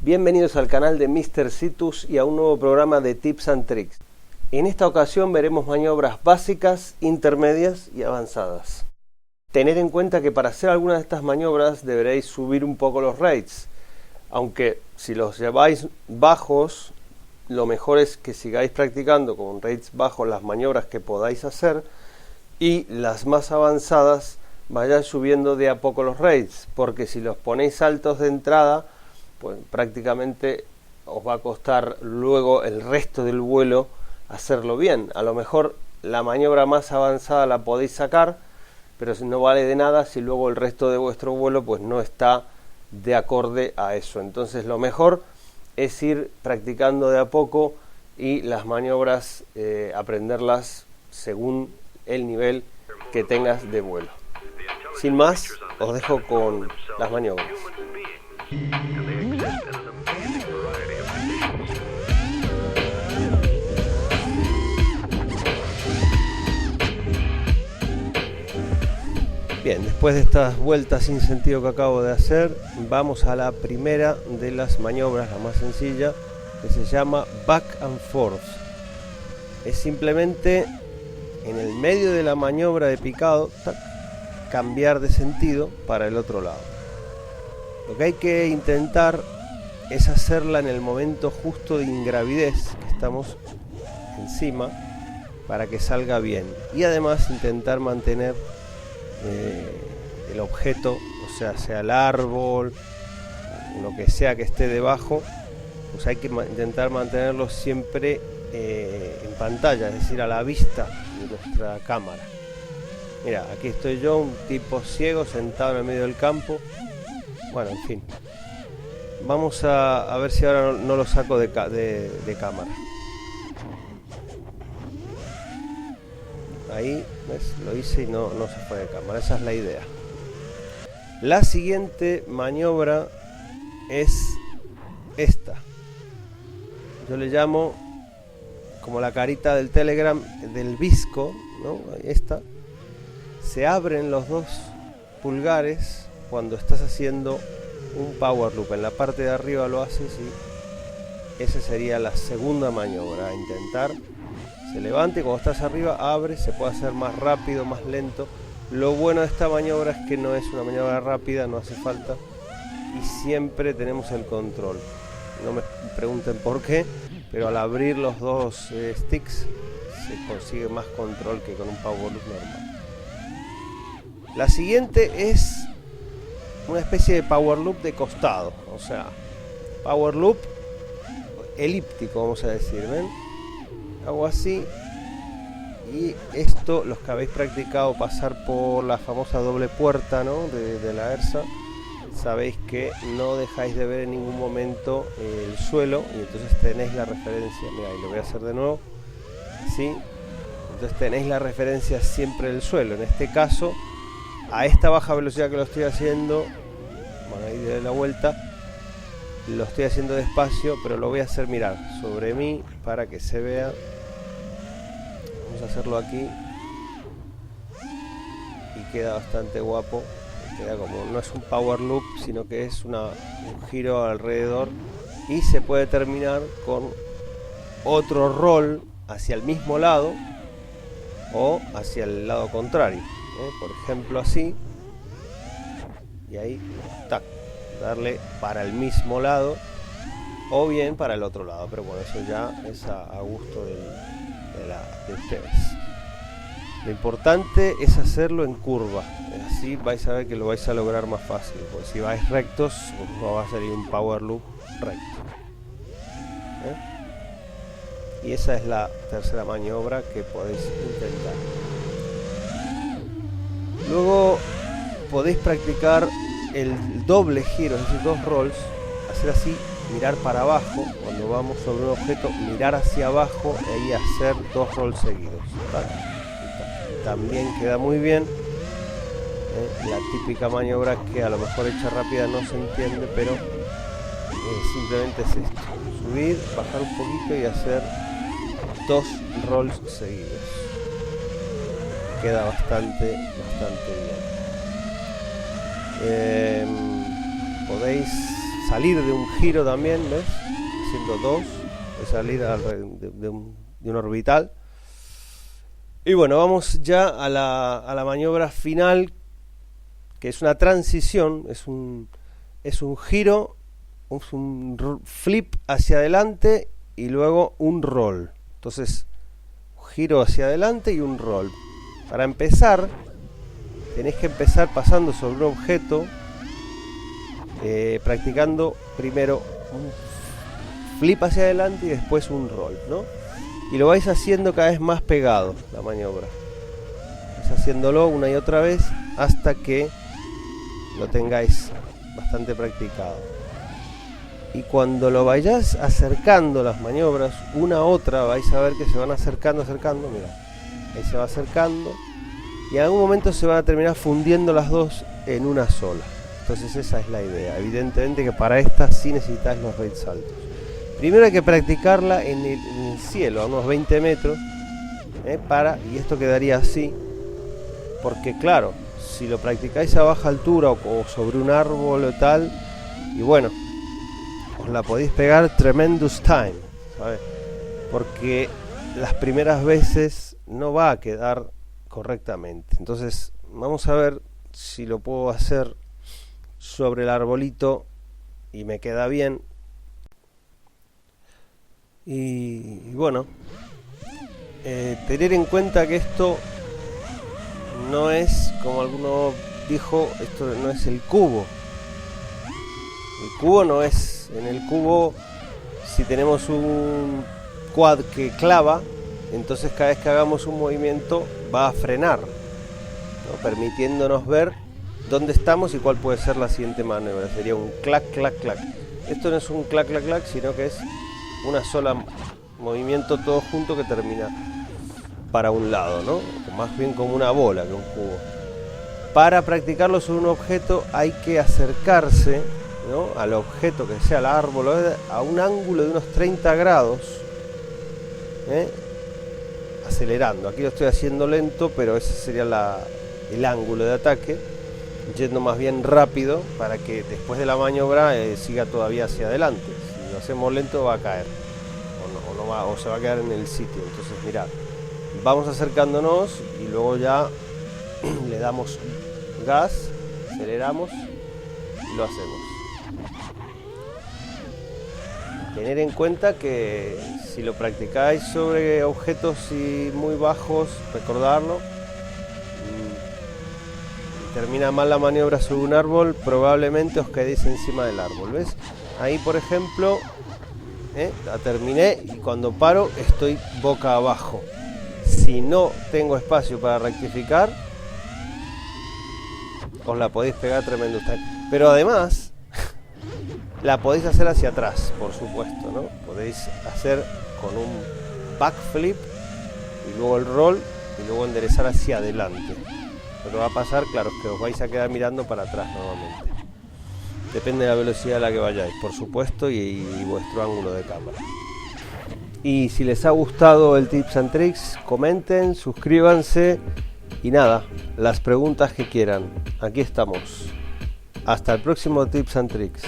Bienvenidos al canal de Mr. Citus y a un nuevo programa de Tips and Tricks. En esta ocasión veremos maniobras básicas, intermedias y avanzadas. Tened en cuenta que para hacer algunas de estas maniobras deberéis subir un poco los rates, aunque si los lleváis bajos, lo mejor es que sigáis practicando con rates bajos las maniobras que podáis hacer y las más avanzadas vayáis subiendo de a poco los rates, porque si los ponéis altos de entrada, pues prácticamente os va a costar luego el resto del vuelo hacerlo bien. A lo mejor la maniobra más avanzada la podéis sacar, pero no vale de nada si luego el resto de vuestro vuelo pues no está de acorde a eso. Entonces lo mejor es ir practicando de a poco y las maniobras aprenderlas según el nivel que tengas de vuelo. Sin más, os dejo con las maniobras. Bien, después de estas vueltas sin sentido que acabo de hacer, vamos a la primera de las maniobras, la más sencilla, que se llama Back and Forth. Es simplemente en el medio de la maniobra de picado, cambiar de sentido para el otro lado. Lo que hay que intentar es hacerla en el momento justo de ingravidez que estamos encima para que salga bien, y además intentar mantener el objeto, o sea el árbol, lo que sea que esté debajo, pues hay que intentar mantenerlo siempre en pantalla, es decir, a la vista de nuestra cámara. Mira, aquí estoy yo, un tipo ciego sentado en el medio del campo. Bueno, en fin, vamos a ver si ahora no lo saco de cámara. Ahí, ¿ves? Lo hice y no se fue de cámara. Esa es la idea. La siguiente maniobra es esta. Yo le llamo como la carita del Telegram del visco, ¿no? Esta. Se abren los dos pulgares cuando estás haciendo un power loop. En la parte de arriba lo haces y esa sería la segunda maniobra a intentar. Se levanta y cuando estás arriba abre, se puede hacer más rápido, más lento. Lo bueno de esta maniobra es que no es una maniobra rápida, no hace falta y siempre tenemos el control. No me pregunten por qué, pero al abrir los dos sticks se consigue más control que con un power loop normal. La siguiente es una especie de power loop de costado, o sea, power loop elíptico, vamos a decir, ¿ven? Hago así y esto, los que habéis practicado pasar por la famosa doble puerta, ¿no? de la ERSA, sabéis que no dejáis de ver en ningún momento el suelo y entonces tenéis la referencia. Mira, y lo voy a hacer de nuevo, ¿sí? Entonces tenéis la referencia siempre del suelo. En este caso, a esta baja velocidad que lo estoy haciendo, bueno, ahí de la vuelta, lo estoy haciendo despacio, pero lo voy a hacer mirar sobre mí para que se vea. Vamos a hacerlo aquí y queda bastante guapo. Queda como, no es un power loop, sino que es un giro alrededor y se puede terminar con otro roll hacia el mismo lado o hacia el lado contrario, por ejemplo así, y ahí tac, darle para el mismo lado o bien para el otro lado, pero bueno, eso ya es a gusto de ustedes. Lo importante es hacerlo en curva, así vais a ver que lo vais a lograr más fácil, porque si vais rectos no va a salir un power loop recto. Y esa es la tercera maniobra que podéis intentar. Luego podéis practicar el doble giro, es decir, dos rolls, hacer así, mirar para abajo, cuando vamos sobre un objeto, mirar hacia abajo y hacer dos rolls seguidos, ¿vale? También queda muy bien. La típica maniobra que a lo mejor hecha rápida no se entiende, pero simplemente es esto: subir, bajar un poquito y hacer dos rolls seguidos. Queda bastante bien. Podéis salir de un giro también, ¿ves? Haciendo dos, de salir de un orbital. Y bueno, vamos ya a la maniobra final, que es una transición, es un giro, un flip hacia adelante y luego un roll. Entonces, giro hacia adelante y un roll. Para empezar, tenés que empezar pasando sobre un objeto, practicando primero un flip hacia adelante y después un roll, ¿no? Y lo vais haciendo cada vez más pegado, la maniobra. Vais haciéndolo una y otra vez hasta que lo tengáis bastante practicado. Y cuando lo vayáis acercando las maniobras una a otra, vais a ver que se van acercando, mira, ahí se va acercando y en algún momento se van a terminar fundiendo las dos en una sola. Entonces esa es la idea. Evidentemente que para esta sí necesitáis los raid saltos. Primero hay que practicarla en el cielo, a unos 20 metros, y esto quedaría así, porque claro, si lo practicáis a baja altura o sobre un árbol o tal, y bueno, os la podéis pegar tremendous time, ¿sabes? Porque las primeras veces no va a quedar correctamente. Entonces vamos a ver si lo puedo hacer sobre el arbolito y me queda bien. Y bueno, tener en cuenta que esto no es, como alguno dijo, esto no es el cubo. El cubo no es, en el cubo si tenemos un quad que clava, entonces cada vez que hagamos un movimiento va a frenar, ¿no? Permitiéndonos ver dónde estamos y cuál puede ser la siguiente maniobra. Sería un clac, clac, clac. Esto no es un clac, clac, clac, sino que es una sola movimiento todo junto que termina para un lado, ¿no? Más bien como una bola que un cubo. Para practicarlo sobre un objeto hay que acercarse, ¿no?, al objeto, que sea el árbol, a un ángulo de unos 30 grados, acelerando. Aquí lo estoy haciendo lento, pero ese sería el ángulo de ataque, yendo más bien rápido para que después de la maniobra siga todavía hacia adelante. Si lo hacemos lento va a caer o se va a quedar en el sitio. Entonces mirad, vamos acercándonos y luego ya le damos gas, aceleramos y lo hacemos. Tener en cuenta que si lo practicáis sobre objetos muy bajos, recordarlo, termina mal la maniobra sobre un árbol, probablemente os quedéis encima del árbol. ¿Ves? Ahí por ejemplo, la terminé y cuando paro estoy boca abajo. Si no tengo espacio para rectificar, os la podéis pegar tremendo. Pero además la podéis hacer hacia atrás, por supuesto, ¿no? Podéis hacer con un backflip y luego el roll y luego enderezar hacia adelante. Lo que va a pasar, claro, es que os vais a quedar mirando para atrás normalmente. Depende de la velocidad a la que vayáis, por supuesto, y vuestro ángulo de cámara. Y si les ha gustado el Tips and Tricks, comenten, suscríbanse y nada, las preguntas que quieran. Aquí estamos. Hasta el próximo Tips and Tricks.